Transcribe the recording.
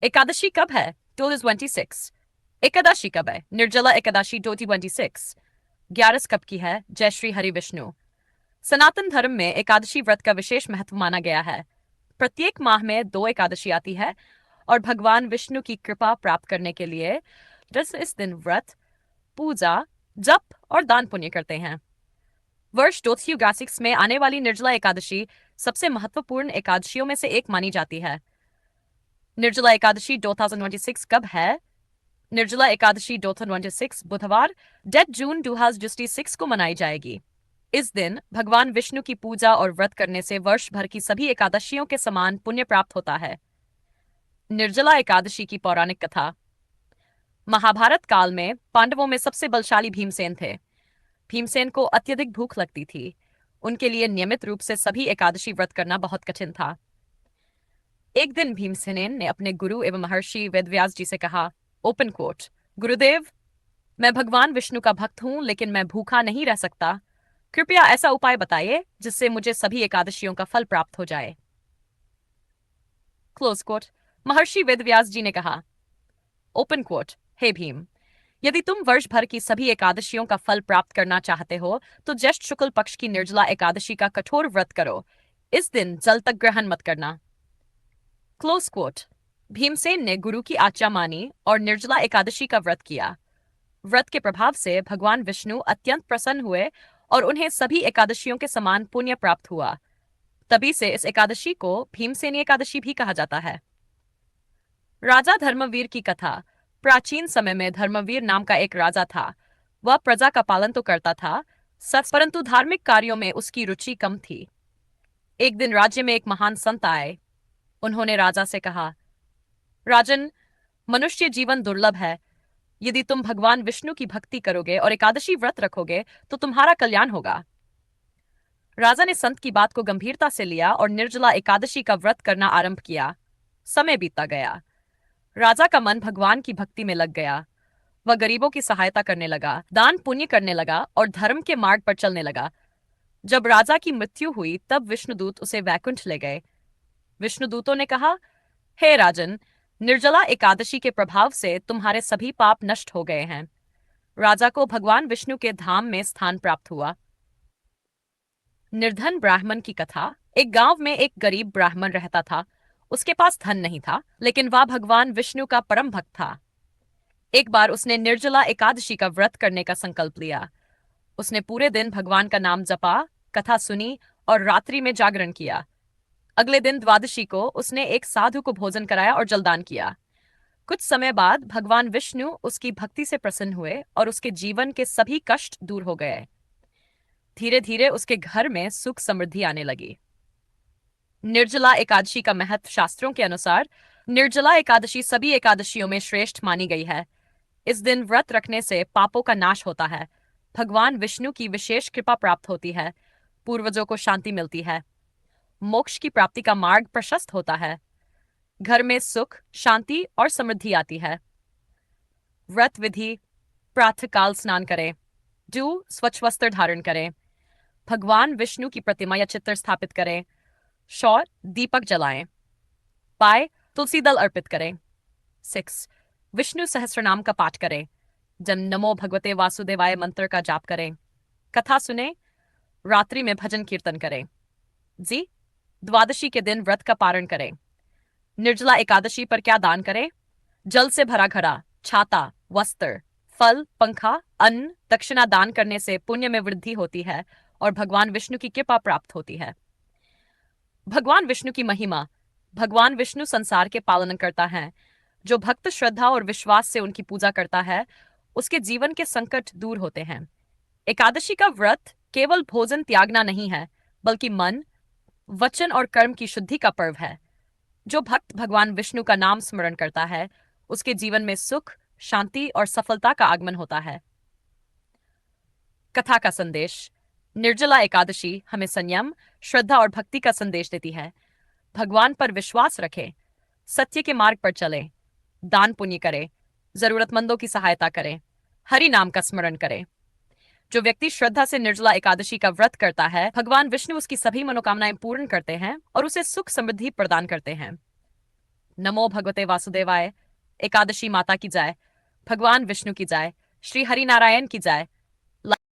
एकादशी कब है? 2026। एकादशी कब है? निर्जला एकादशी 2026। ग्यारस कब की है? जय श्री हरि विष्णु। सनातन धर्म में एकादशी व्रत का विशेष महत्व माना गया है। प्रत्येक माह में 2 एकादशी आती है और भगवान विष्णु की कृपा प्राप्त करने के लिए रस इस दिन व्रत, पूजा, जप और दान पुण्य करते हैं। वर्ष 2026 में आने वाली निर्जला एकादशी सबसे महत्वपूर्ण एकादशियों में से एक मानी जाती है। निर्जला एकादशी 2026 कब है? निर्जला एकादशी 2026 बुधवार 10 जून 2026 को मनाई जाएगी। इस दिन भगवान विष्णु की पूजा और व्रत करने से वर्ष भर की सभी एकादशियों के समान पुण्य प्राप्त होता है। निर्जला एकादशी की पौराणिक कथा। महाभारत काल में पांडवों में सबसे बलशाली भीमसेन थे। भीमसेन को अत्यधिक भूख लगती थी। उनके लिए नियमित रूप से सभी एकादशी व्रत करना बहुत कठिन था। एक दिन भीमसेन ने अपने गुरु एवं महर्षि वेदव्यास जी से कहा, ओपन कोट, गुरुदेव, मैं भगवान विष्णु का भक्त हूं, लेकिन मैं भूखा नहीं रह सकता। कृपया ऐसा उपाय बताइए जिससे मुझे सभी एकादशियों का फल प्राप्त हो जाए। Close quote. महर्षि वेदव्यास जी ने कहा, ओपन कोट, हे भीम, यदि तुम वर्ष भर की सभी एकादशियों का फल प्राप्त करना चाहते हो तो ज्येष्ठ शुक्ल पक्ष की निर्जला एकादशी का कठोर व्रत करो। इस दिन जल तक ग्रहण मत करना। Close coat. भीमसेन ने गुरु की आज्ञा मानी और निर्जला एकादशी का व्रत किया। व्रत के प्रभाव से भगवान विष्णु अत्यंत प्रसन्न हुए और उन्हें सभी एकादशियों के समान पुण्य प्राप्त हुआ। तभी से इस एकादशी को भीमसेनी एकादशी भी कहा जाता है। राजा धर्मवीर की कथा। प्राचीन समय में धर्मवीर नाम का एक राजा था। वह प्रजा का पालन तो करता था, सच, परंतु धार्मिक कार्यों में उसकी रुचि कम थी। एक दिन राज्य में एक महान संत आए। उन्होंने राजा से कहा, राजन, मनुष्य जीवन दुर्लभ है। यदि तुम भगवान विष्णु की भक्ति करोगे और एकादशी व्रत रखोगे तो तुम्हारा कल्याण होगा। राजा ने संत की बात को गंभीरता से लिया और निर्जला एकादशी का व्रत करना आरंभ किया। समय बीतता गया। राजा का मन भगवान की भक्ति में लग गया। वह गरीबों की सहायता करने लगा, दान पुण्य करने लगा और धर्म के मार्ग पर चलने लगा। जब राजा की मृत्यु हुई तब विष्णुदूत उसे वैकुंठ ले गए। विष्णुदूतों ने कहा, हे राजन, निर्जला एकादशी के प्रभाव से तुम्हारे सभी पाप नष्ट हो गए हैं। राजा को भगवान विष्णु के धाम में स्थान प्राप्त हुआ। निर्धन ब्राह्मण की कथा। एक गांव में एक गरीब ब्राह्मण रहता था। उसके पास धन नहीं था, लेकिन वह भगवान विष्णु का परम भक्त था। एक बार उसने निर्जला एकादशी का व्रत करने का संकल्प लिया। उसने पूरे दिन भगवान का नाम जपा, कथा सुनी और रात्रि में जागरण किया। अगले दिन द्वादशी को उसने एक साधु को भोजन कराया और जलदान किया। कुछ समय बाद भगवान विष्णु उसकी भक्ति से प्रसन्न हुए और उसके जीवन के सभी कष्ट दूर हो गए। धीरे धीरे उसके घर में सुख समृद्धि आने लगी। निर्जला एकादशी का महत्व। शास्त्रों के अनुसार निर्जला एकादशी सभी एकादशियों में श्रेष्ठ मानी गई है। इस दिन व्रत रखने से पापों का नाश होता है, भगवान विष्णु की विशेष कृपा प्राप्त होती है, पूर्वजों को शांति मिलती है, मोक्ष की प्राप्ति का मार्ग प्रशस्त होता है, घर में सुख, शांति और समृद्धि आती है। व्रत विधि। प्रातःकाल स्नान करें। स्वच्छ वस्त्र धारण करें। भगवान विष्णु की प्रतिमा या चित्र स्थापित करें। शौर दीपक जलाएं। पाए तुलसी दल अर्पित करें। 6 विष्णु सहस्रनाम का पाठ करें। जब नमो भगवते वासुदेवाय मंत्र का जाप करें। कथा सुने। रात्रि में भजन कीर्तन करें। द्वादशी के दिन व्रत का पारण करें। निर्जला एकादशी पर क्या दान करें? जल से भरा घड़ा, छाता, वस्त्र, फल, पंखा, अन्न, दक्षिणा दान करने से पुण्य में वृद्धि होती है और भगवान विष्णु की कृपा प्राप्त होती है। भगवान विष्णु की महिमा। भगवान विष्णु संसार के पालनकर्ता हैं। जो भक्त श्रद्धा और विश्वास से उनकी पूजा करता है, उसके जीवन के संकट दूर होते हैं। एकादशी का व्रत केवल भोजन त्यागना नहीं है, बल्कि मन, वचन और कर्म की शुद्धि का पर्व है। जो भक्त भगवान विष्णु का नाम स्मरण करता है, उसके जीवन में सुख, शांति और सफलता का आगमन होता है। कथा का संदेश। निर्जला एकादशी हमें संयम, श्रद्धा और भक्ति का संदेश देती है। भगवान पर विश्वास रखें, सत्य के मार्ग पर चलें, दान पुण्य करें, जरूरतमंदों की सहायता करें, हरि नाम का स्मरण करें। जो व्यक्ति श्रद्धा से निर्जला एकादशी का व्रत करता है, भगवान विष्णु उसकी सभी मनोकामनाएं पूर्ण करते हैं और उसे सुख समृद्धि प्रदान करते हैं। नमो भगवते वासुदेवाय। एकादशी माता की जाय। भगवान विष्णु की जाय। श्री हरि नारायण की जाय।